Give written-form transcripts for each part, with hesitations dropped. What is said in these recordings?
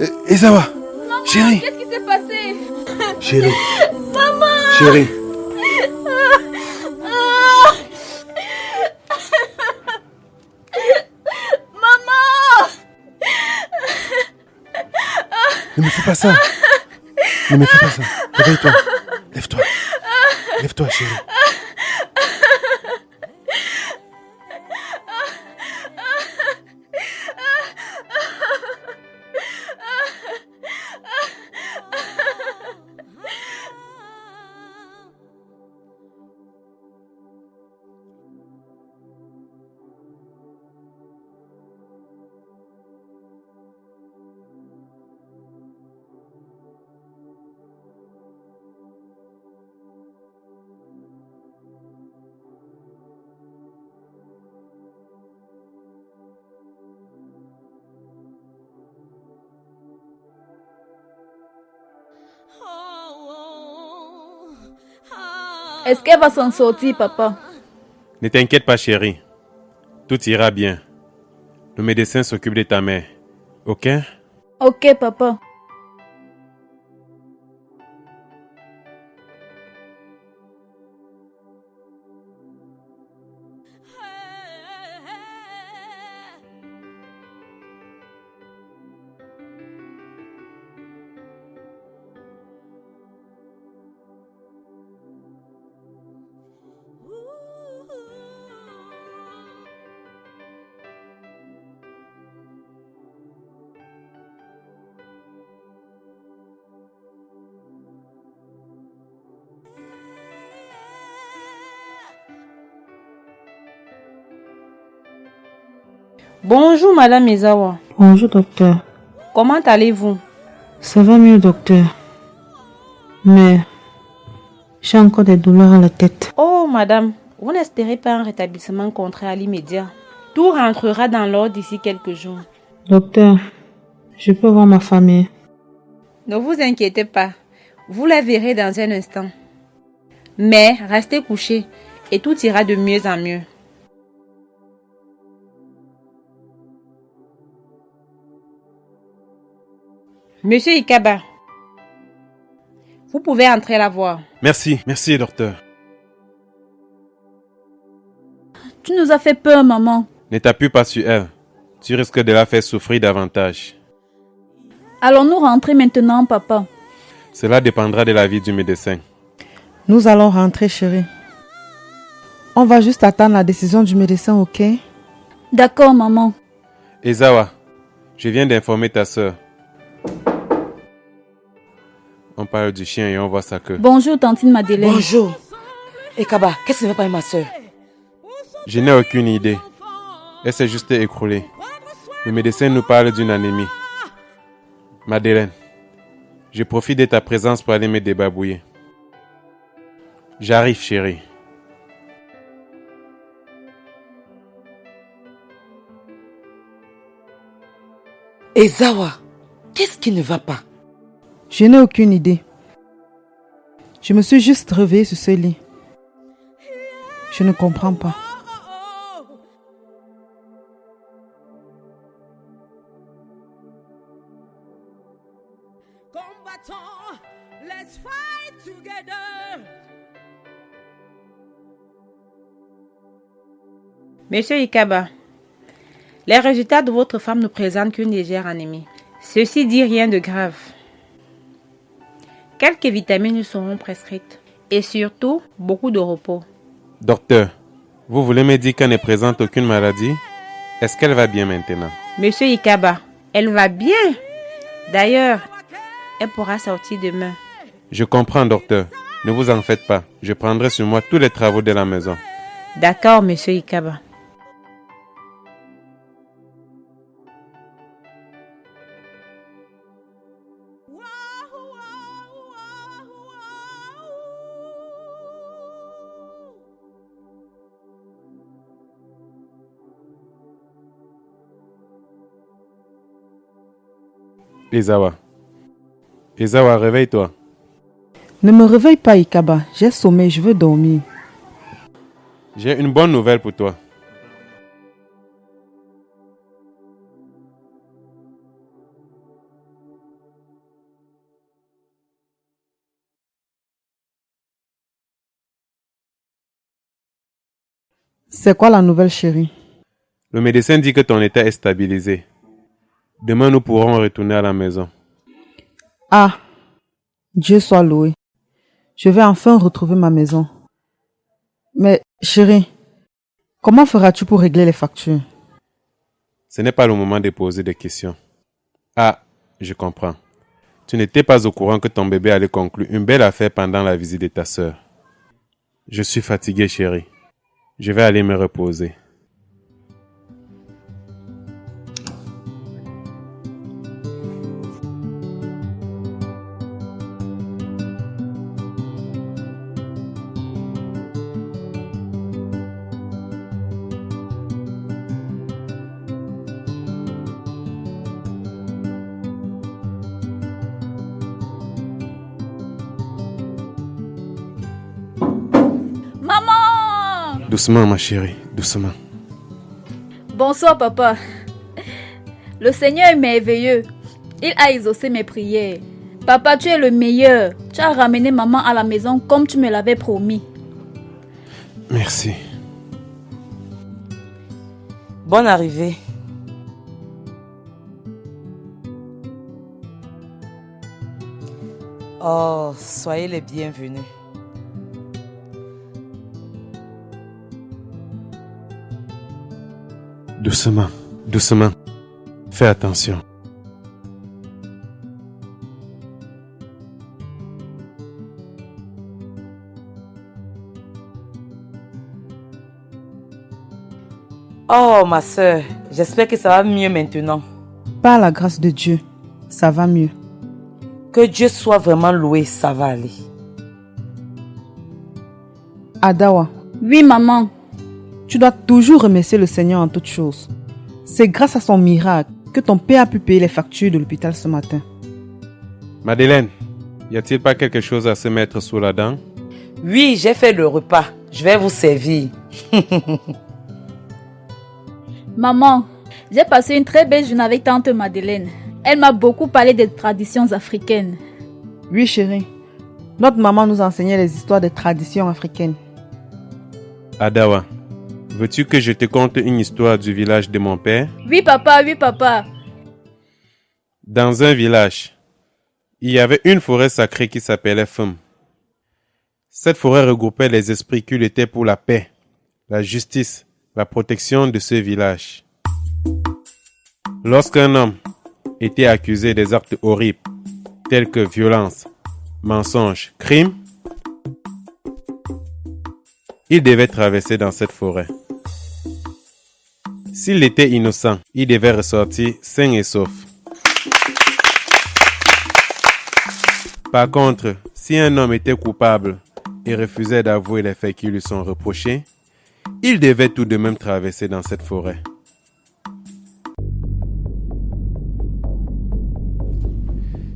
Ezawa, Maman, chérie. qu'est-ce qui s'est passé? Chérie. Maman. Chérie. Maman. Ne me fais pas ça. Ne me fais pas ça. Réveille-toi. Lève-toi. Lève-toi, chérie. Est-ce qu'elle va s'en sortir, papa? Ne t'inquiète pas, chérie. Tout ira bien. Le médecin s'occupe de ta mère. Ok? Ok, papa. Bonjour Madame Ezawa. Bonjour docteur. Comment allez-vous? Ça va mieux docteur. Mais j'ai encore des douleurs à la tête. Oh Madame, vous n'espérez pas un rétablissement complet à l'immédiat. Tout rentrera dans l'ordre d'ici quelques jours. Docteur, je peux voir ma famille. Ne vous inquiétez pas, vous la verrez dans un instant. Mais restez couché et tout ira de mieux en mieux. Monsieur Ikaba, vous pouvez entrer la voir. Merci, merci, docteur. Tu nous as fait peur, maman. Ne t'appuie pas sur elle. Tu risques de la faire souffrir davantage. Allons-nous rentrer maintenant, papa? Cela dépendra de l'avis du médecin. Nous allons rentrer chérie. On va juste attendre la décision du médecin, ok? D'accord, maman. Ezawa, je viens d'informer ta sœur. On parle du chien et on voit sa queue. Bonjour, tantine Madeleine. Bonjour. Ekaba, qu'est-ce qui ne va pas avec ma soeur? Je n'ai aucune idée. Elle s'est juste écroulée. Le médecin nous parle d'une anémie. Madeleine, je profite de ta présence pour aller me débarbouiller. J'arrive, chérie. Ezawa, qu'est-ce qui ne va pas? Je n'ai aucune idée. Je me suis juste réveillée sur ce lit. Je ne comprends pas. Let's fight together. Monsieur Ikaba, les résultats de votre femme ne présentent qu'une légère anémie. Ceci dit rien de grave. Quelques vitamines lui seront prescrites et surtout beaucoup de repos. Docteur, vous voulez me dire qu'elle ne présente aucune maladie? Est-ce qu'elle va bien maintenant? Monsieur Ikaba, elle va bien. D'ailleurs, elle pourra sortir demain. Je comprends, docteur. Ne vous en faites pas. Je prendrai sur moi tous les travaux de la maison. D'accord, monsieur Ikaba. Ezawa. Ezawa, réveille-toi. Ne me réveille pas, Ikaba. J'ai sommeil, je veux dormir. J'ai une bonne nouvelle pour toi. C'est quoi la nouvelle, chérie? Le médecin dit que ton état est stabilisé. Demain, nous pourrons retourner à la maison. Ah, Dieu soit loué. Je vais enfin retrouver ma maison. Mais, chérie, comment feras-tu pour régler les factures? Ce n'est pas le moment de poser des questions. Ah, je comprends. Tu n'étais pas au courant que ton bébé allait conclure une belle affaire pendant la visite de ta sœur. Je suis fatigué, chérie. Je vais aller me reposer. Maman! Doucement, ma chérie, doucement. Bonsoir, papa. Le Seigneur est merveilleux. Il a exaucé mes prières. Papa, tu es le meilleur. Tu as ramené maman à la maison comme tu me l'avais promis. Merci. Bonne arrivée. Oh, soyez les bienvenus. Doucement, doucement. Fais attention. Oh, ma sœur, j'espère que ça va mieux maintenant. Par la grâce de Dieu, ça va mieux. Que Dieu soit vraiment loué, ça va aller. Adawa, Oui, maman. tu dois toujours remercier le Seigneur en toutes choses. C'est grâce à son miracle que ton père a pu payer les factures de l'hôpital ce matin. Madeleine, y a-t-il pas quelque chose à se mettre sous la dent? Oui, j'ai fait le repas. Je vais vous servir. Maman, j'ai passé une très belle journée avec tante Madeleine. Elle m'a beaucoup parlé des traditions africaines. Oui, chérie. Notre maman nous enseignait les histoires des traditions africaines. Adawa, veux-tu que je te conte une histoire du village de mon père? Oui, papa, oui, papa. Dans un village, il y avait une forêt sacrée qui s'appelait Fum. Cette forêt regroupait les esprits qui luttaient pour la paix, la justice, la protection de ce village. Lorsqu'un homme était accusé des actes horribles, tels que violence, mensonge, crime, il devait traverser dans cette forêt. S'il était innocent, il devait ressortir sain et sauf. Par contre, si un homme était coupable et refusait d'avouer les faits qui lui sont reprochés, il devait tout de même traverser dans cette forêt.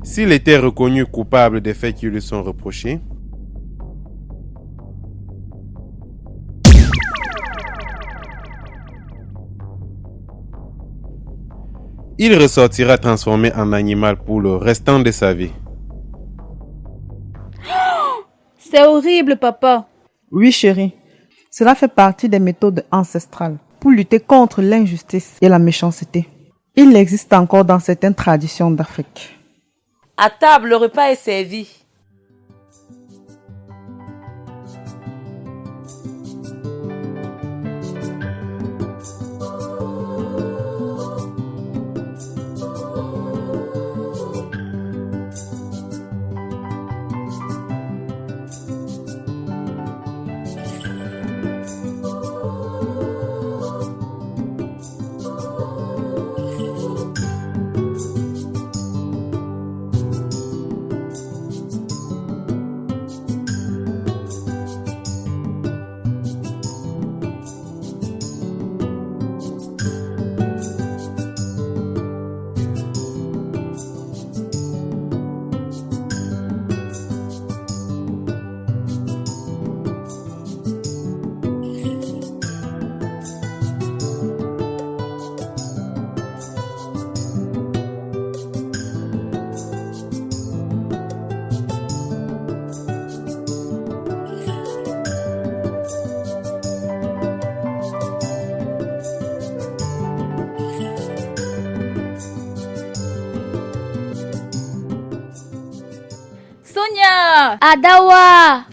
S'il était reconnu coupable des faits qui lui sont reprochés, il ressortira transformé en animal pour le restant de sa vie. C'est horrible, papa. Oui, chérie. Cela fait partie des méthodes ancestrales pour lutter contre l'injustice et la méchanceté. Il existe encore dans certaines traditions d'Afrique. À table, le repas est servi. Adawa.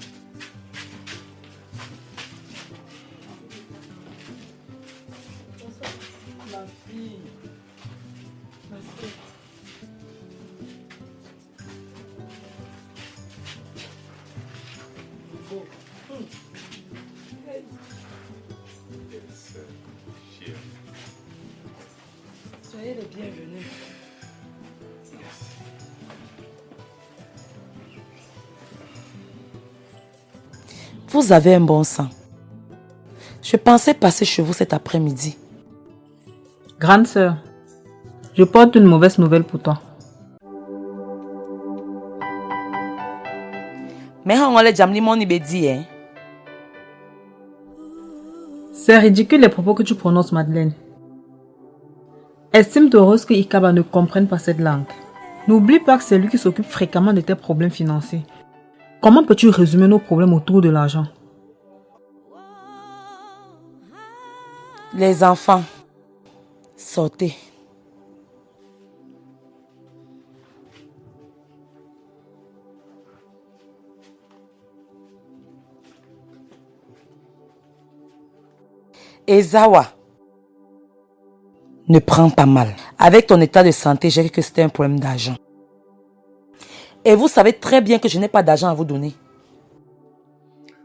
Soyez les bienvenus. Vous avez un bon sang. Je pensais passer chez vous cet après-midi. Grande sœur, je porte une mauvaise nouvelle pour toi. Mais on a jamli mon ibedi, hein. C'est ridicule les propos que tu prononces, Madeleine. Estime-toi heureuse que Ikaba ne comprenne pas cette langue. N'oublie pas que c'est lui qui s'occupe fréquemment de tes problèmes financiers. Comment peux-tu résumer nos problèmes autour de l'argent? Les enfants, sortez. Ezawa, ne prends pas mal. Avec ton état de santé, j'ai cru que c'était un problème d'argent. Et vous savez très bien que je n'ai pas d'argent à vous donner.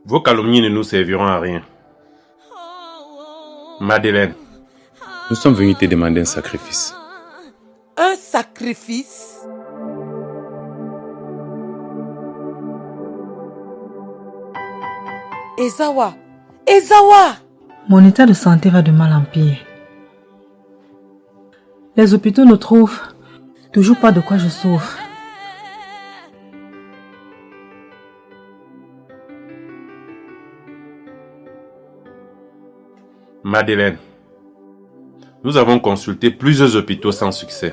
Vos calomnies ne nous serviront à rien. Madeleine, nous sommes venus te demander un sacrifice. Un sacrifice? Ezawa! Ezawa! Mon état de santé va de mal en pire. Les hôpitaux ne trouvent toujours pas de quoi je souffre. Madeleine, nous avons consulté plusieurs hôpitaux sans succès.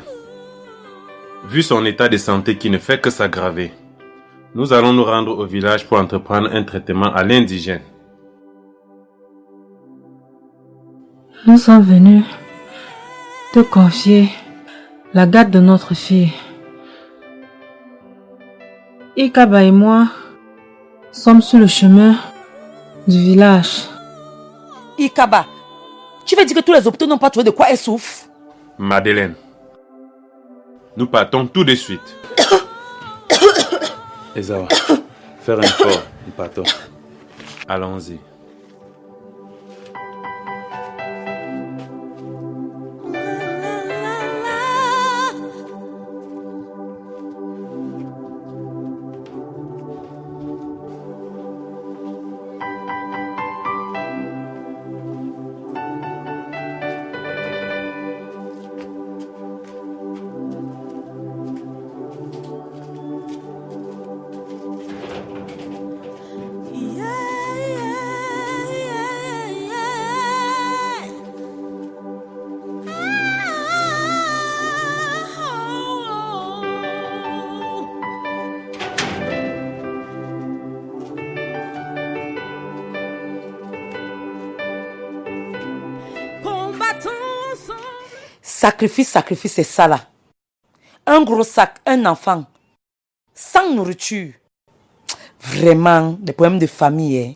Vu son état de santé qui ne fait que s'aggraver, nous allons nous rendre au village pour entreprendre un traitement à l'indigène. Nous sommes venus te confier la garde de notre fille. Ikaba et moi sommes sur le chemin du village. Ikaba, tu veux dire que tous les hôpitaux n'ont pas trouvé de quoi elle souffre? Madeleine, nous partons tout de suite. Ezawa, faire un effort, nous partons. Allons-y. Sacrifice, sacrifice, c'est ça là. Un gros sac, un enfant, sans nourriture. Vraiment, des problèmes de famille, hein.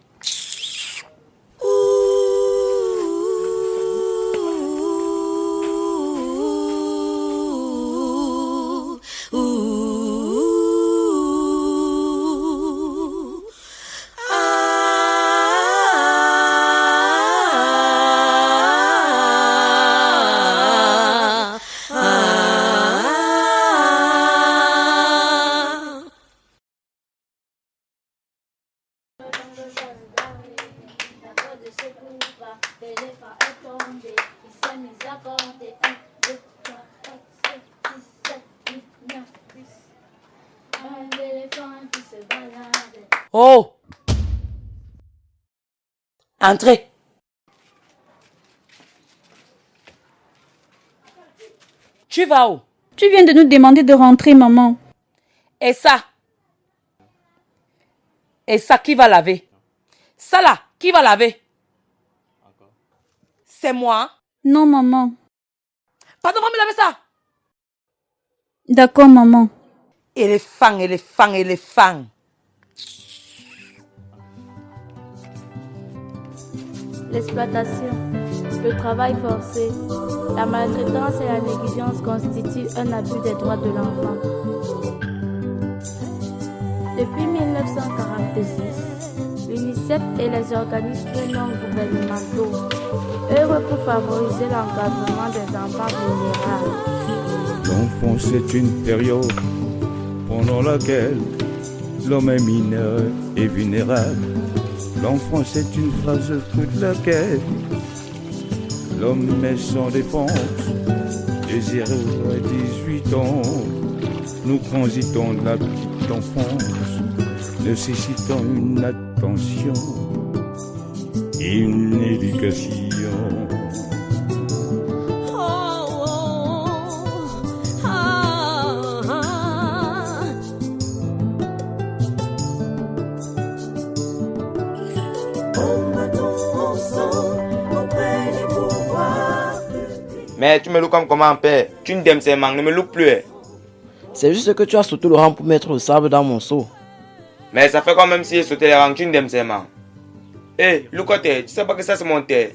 Oh! Entrez. Tu vas où? Tu viens de nous demander de rentrer, maman. Et ça? Et ça, qui va laver? Ça là, qui va laver? C'est moi. Non, maman. Pardon, va me laver ça. D'accord, maman. Éléphant, éléphant, éléphant. L'exploitation, le travail forcé, la maltraitance et la négligence constituent un abus des droits de l'enfant. Depuis 1946, l'UNICEF et les organismes non gouvernementaux œuvrent pour favoriser l'encadrement des enfants vulnérables. L'enfance est une période pendant laquelle l'homme est mineur et vulnérable. L'enfance est une phase de laquelle l'homme est sans défense. De 0 à 18 ans, nous transitons de la petite enfance, nécessitant une attention et une éducation. Mais tu me loues comme comment, père? Tu ne t'aimes seulement, ne me loues plus. C'est juste que tu as sauté le rang pour mettre le sable dans mon seau. Mais ça fait quand même si j'ai sauté les rangs, tu ne t'aimes seulement. Hé, Loukoté, tu sais pas que ça c'est mon terre.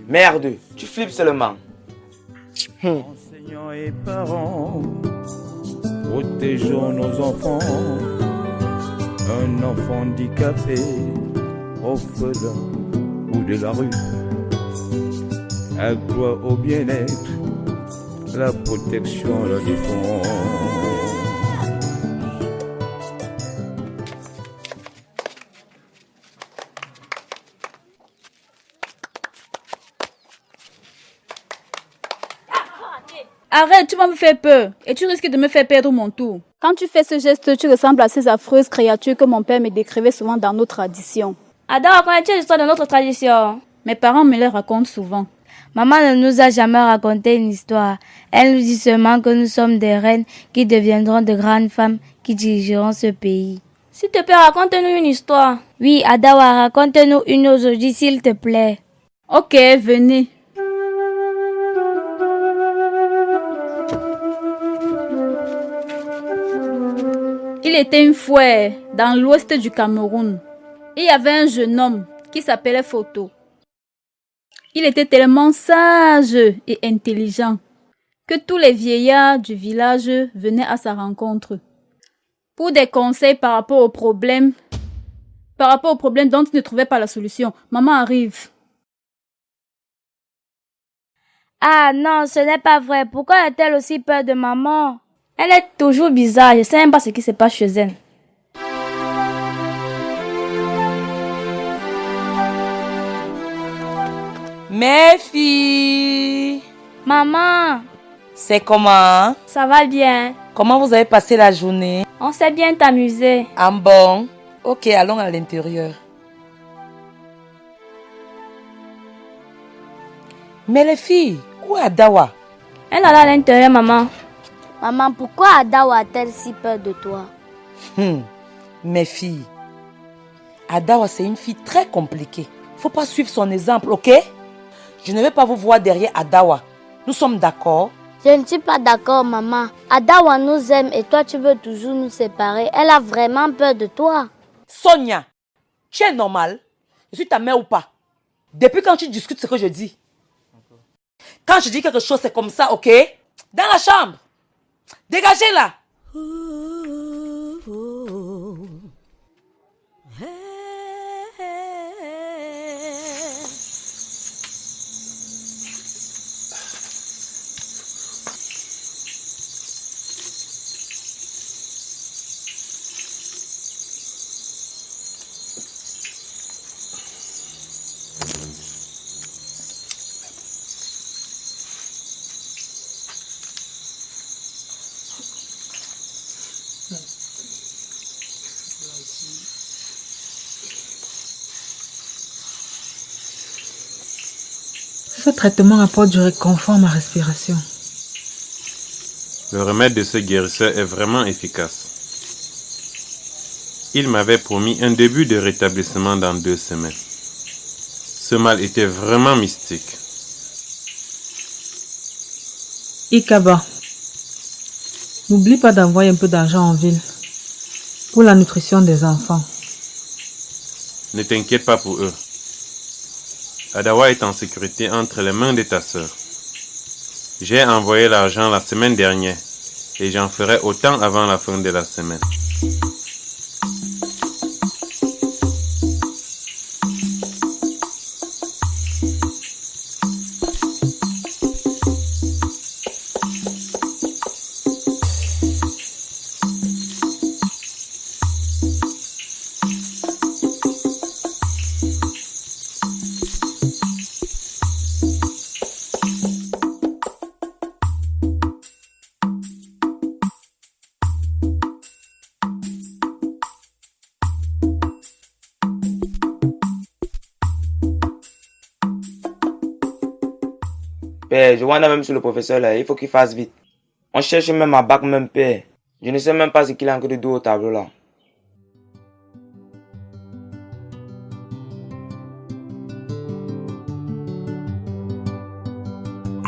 Merde, tu flippes seulement. Enseignants et parents, protégeons nos enfants. Un enfant handicapé, orphelin ou de la rue, a droit au bien-être, la protection, la défense. Arrête, tu vas me faire peur et tu risques de me faire perdre mon tour. Quand tu fais ce geste, tu ressembles à ces affreuses créatures que mon père me décrivait souvent dans nos traditions. Ada, connais-tu l'histoire de notre tradition? Mes parents me les racontent souvent. Maman ne nous a jamais raconté une histoire. Elle nous dit seulement que nous sommes des reines qui deviendront de grandes femmes qui dirigeront ce pays. S'il te plaît, raconte-nous une histoire. Oui, Adawa, raconte-nous une aujourd'hui, s'il te plaît. Ok, venez. Il était une fois dans l'ouest du Cameroun. Il y avait un jeune homme qui s'appelait Photo. Il était tellement sage et intelligent que tous les vieillards du village venaient à sa rencontre pour des conseils par rapport aux problèmes dont ils ne trouvaient pas la solution. Maman arrive. Ah non, ce n'est pas vrai. Pourquoi a-t-elle aussi peur de maman? Elle est toujours bizarre. Je ne sais même pas ce qui se passe chez elle. Mes filles, Maman, c'est comment? ça va bien? Comment vous avez passé la journée? On s'est bien amusé. Ah bon? Ok, allons à l'intérieur. Mais les filles, où est Adawa? Elle est là à l'intérieur, maman. Maman, pourquoi Adawa a-t-elle si peur de toi? Mes filles, Adawa c'est une fille très compliquée. Faut pas suivre son exemple, ok? Je ne vais pas vous voir derrière Adawa. Nous sommes d'accord? Je ne suis pas d'accord, maman. Adawa nous aime et toi tu veux toujours nous séparer. Elle a vraiment peur de toi. Sonia, tu es normal? Je suis ta mère ou pas? Depuis quand tu discutes ce que je dis? Quand je dis quelque chose, c'est comme ça, ok? Dans la chambre. Dégagez là. Ce traitement apporte du réconfort à ma respiration. Le remède de ce guérisseur est vraiment efficace. Il m'avait promis un début de rétablissement dans 2 semaines. Ce mal était vraiment mystique. Ikaba, n'oublie pas d'envoyer un peu d'argent en ville. pour la nutrition des enfants. Ne t'inquiète pas pour eux. Adawa est en sécurité entre les mains de ta sœur. J'ai envoyé l'argent la semaine dernière et j'en ferai autant avant la fin de la semaine. Père, je vois même sur le professeur là, il faut qu'il fasse vite. On cherche même à bac même père. Je ne sais même pas ce qu'il a encore de dos au tableau là.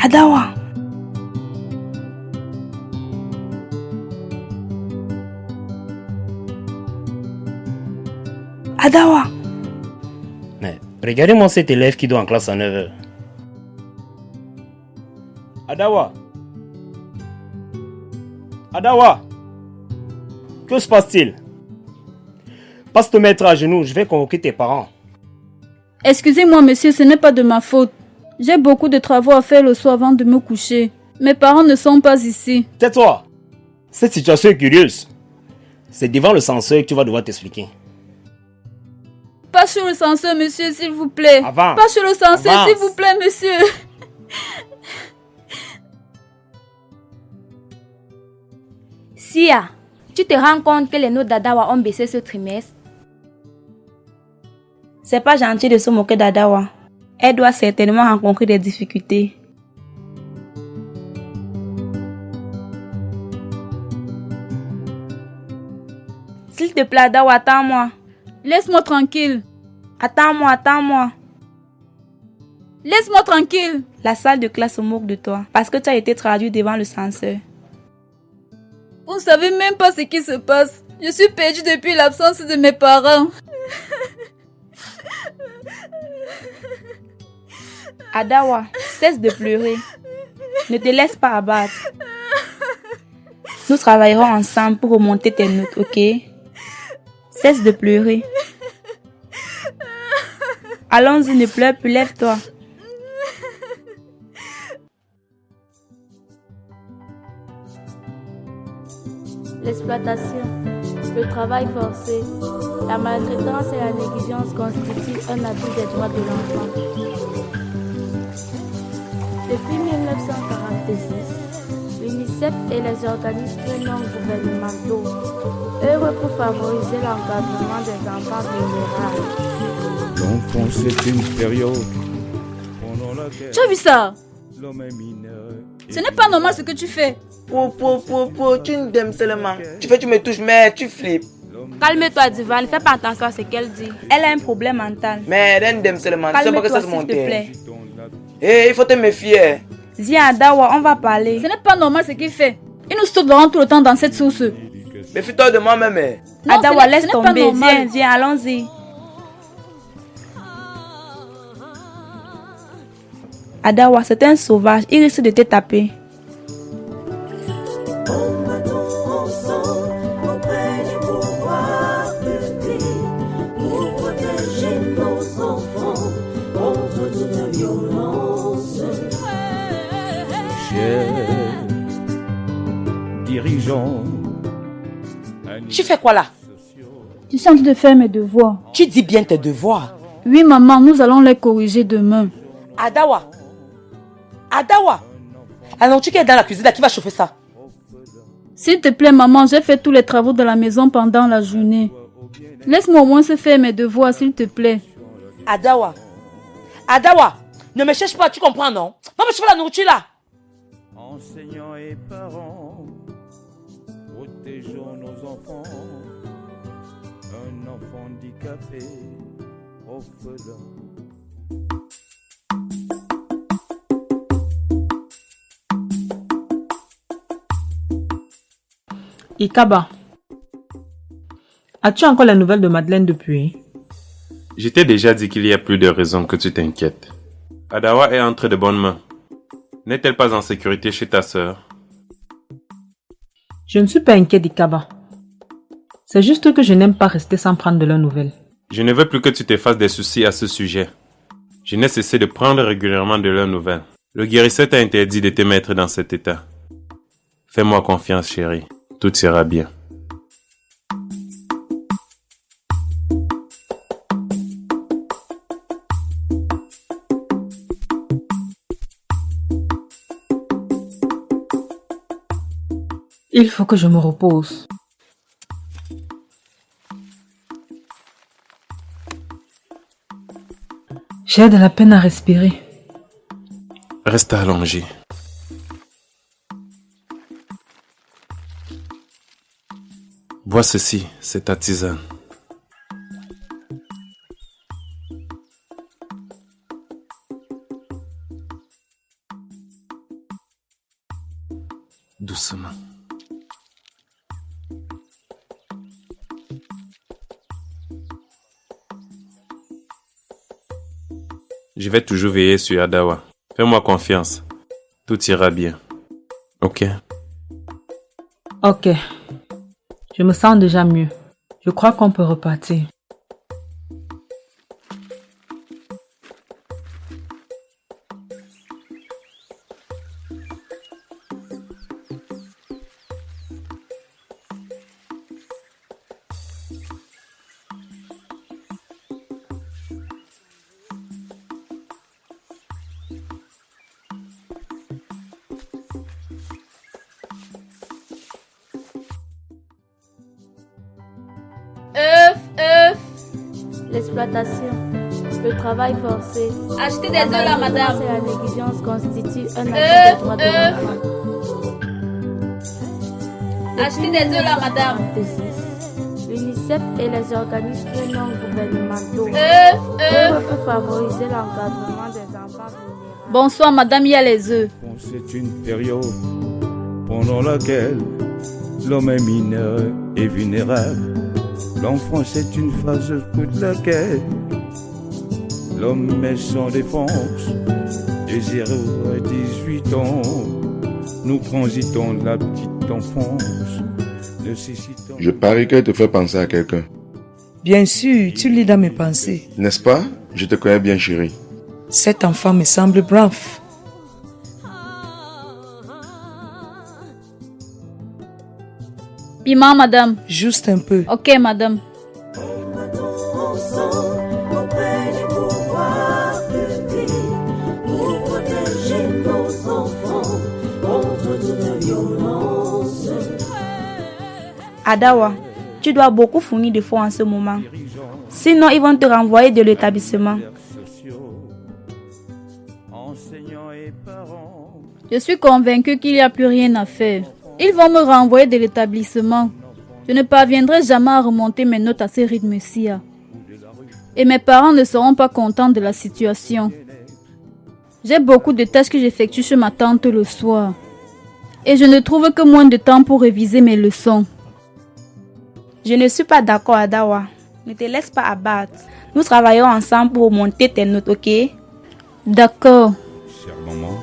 Adawa. Adawa. Mais regardez-moi cet élève qui doit en classe à 9h. Adawa. Adawa. Que se passe-t-il? Passe te mettre à genoux, je vais convoquer tes parents. Excusez-moi, monsieur, ce n'est pas de ma faute. J'ai beaucoup de travaux à faire le soir avant de me coucher. Mes parents ne sont pas ici. Tais-toi. Cette situation est curieuse. C'est devant le censeur que tu vas devoir t'expliquer. Pas sur le censeur, monsieur, s'il vous plaît. Avance. Pas sur le censeur, Avance. s'il vous plaît, monsieur. Sia, tu te rends compte que les notes d'Adawa ont baissé ce trimestre? C'est pas gentil de se moquer d'Adawa. Elle doit certainement rencontrer des difficultés. S'il te plaît, Adawa, attends-moi. Laisse-moi tranquille. Attends-moi. Laisse-moi tranquille. La salle de classe se moque de toi parce que tu as été traduit devant le censeur. Vous ne savez même pas ce qui se passe. Je suis perdue depuis l'absence de mes parents. Adawa, cesse de pleurer. Ne te laisse pas abattre. Nous travaillerons ensemble pour remonter tes notes, ok? Cesse de pleurer. Allons-y, ne pleure plus, lève-toi. L'exploitation, le travail forcé, la maltraitance et la négligence constituent un abus des droits de l'enfant. Depuis 1946, l'UNICEF et les organismes non gouvernementaux œuvrent pour favoriser l'encadrement des enfants vulnérables. L'enfance est une période pendant laquelle Tu as vu ça? l'homme est mineur. Ce n'est pas normal ce que tu fais. Tu ne t'aimes seulement. Tu me touches, mais tu flippes. Calme-toi, Diva, ne fais pas attention à ce qu'elle dit. Elle a un problème mental. Mais elle t'aime seulement. Tu sais pas que ça se Calme-toi, s'il te plaît. Eh, il faut te méfier. Viens, Adawa, on va parler. Ce n'est pas normal ce qu'il fait. Il nous saute devant tout le temps dans cette source. Méfie-toi de moi-même. Non, Adawa, laisse ce n'est pas tomber. normal. Viens, allons-y. Adawa, c'est un sauvage. Il risque de te taper. Dirigeant. Tu fais quoi là? Je suis en train de faire mes devoirs. Tu dis bien tes devoirs. Oui, maman, nous allons les corriger demain. Adawa. La nourriture qui est dans la cuisine, là, qui va chauffer ça? S'il te plaît, maman, j'ai fait tous les travaux de la maison pendant la journée. Laisse-moi au moins se faire mes devoirs, s'il te plaît. Adawa, ne me cherche pas, tu comprends, non? Va me chauffer la nourriture là. Enseignants et parents, protégeons nos enfants. Un enfant handicapé, orphelin. Ikaba, As-tu encore les nouvelles de Madeleine depuis? Je t'ai déjà dit qu'il y a plus de raisons que tu t'inquiètes. Adawa est entre de bonnes mains. N'est-elle pas en sécurité chez ta sœur? Je ne suis pas inquiet d'Ikaba. C'est juste que je n'aime pas rester sans prendre de leurs nouvelles. Je ne veux plus que tu te fasses des soucis à ce sujet. Je n'ai cessé de prendre régulièrement de leurs nouvelles. Le guérisseur t'a interdit de te mettre dans cet état. Fais-moi confiance, chérie. Tout ira bien. Il faut que je me repose. J'ai de la peine à respirer. Reste allongé. Bois ceci, c'est ta tisane. Doucement. Je vais toujours veiller sur Adawa. Fais-moi confiance. Tout ira bien. Ok? Ok. Je me sens déjà mieux. Je crois qu'on peut repartir. L'exploitation, le travail forcé. Achetez des œufs là, madame. Et la négligence constituent un abus des droits de l'enfant. Achetez des œufs là, madame. L'UNICEF et les organismes non gouvernementaux peuvent favoriser l'encadrement des enfants vulnérables. Bonsoir, madame, il y a les œufs. C'est une période pendant laquelle l'homme est mineur et vulnérable. L'enfance est une phase pour laquelle l'homme est sans défense. De 0 à 18 ans, nous transitons la petite enfance. Je parie qu'elle te fait penser à quelqu'un. Bien sûr, tu lis dans mes pensées. N'est-ce pas? Je te connais bien, chérie. Cet enfant me semble brave. Piment, madame. Juste un peu. Ok, madame. Adawa, tu dois beaucoup fournir de fonds en ce moment. Sinon, ils vont te renvoyer de l'établissement. Je suis convaincue qu'il n'y a plus rien à faire. Ils vont me renvoyer de l'établissement. Je ne parviendrai jamais à remonter mes notes à ce rythme-ci. Et mes parents ne seront pas contents de la situation. J'ai beaucoup de tâches que j'effectue chez ma tante le soir. Et je ne trouve que moins de temps pour réviser mes leçons. Je ne suis pas d'accord, Adawa. Ne te laisse pas abattre. Nous travaillons ensemble pour remonter tes notes, ok? D'accord. Chère maman,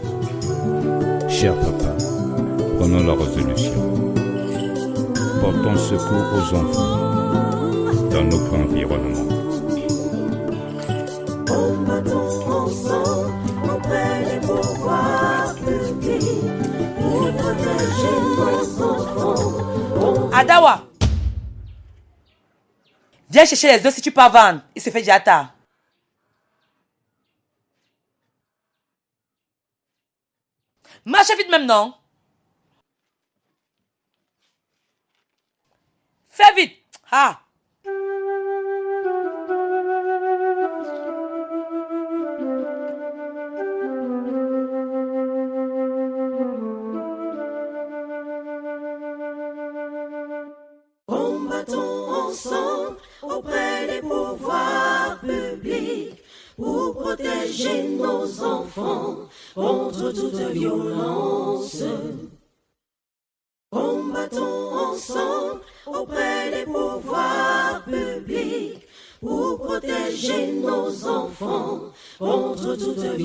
cher papa, prenons la résolution. Portons secours aux enfants dans notre environnement. Combattons ensemble auprès des pouvoirs publics pour protéger nos enfants. Adawa! Viens chercher les œufs si tu peux vendre. Il se fait déjà tard. Marche vite même, non? Fais vite. Ah. Combattons ensemble auprès des pouvoirs publics pour protéger nos enfants contre toute violence. Combattons ensemble auprès des pouvoirs pour protéger nos enfants contre toute violence.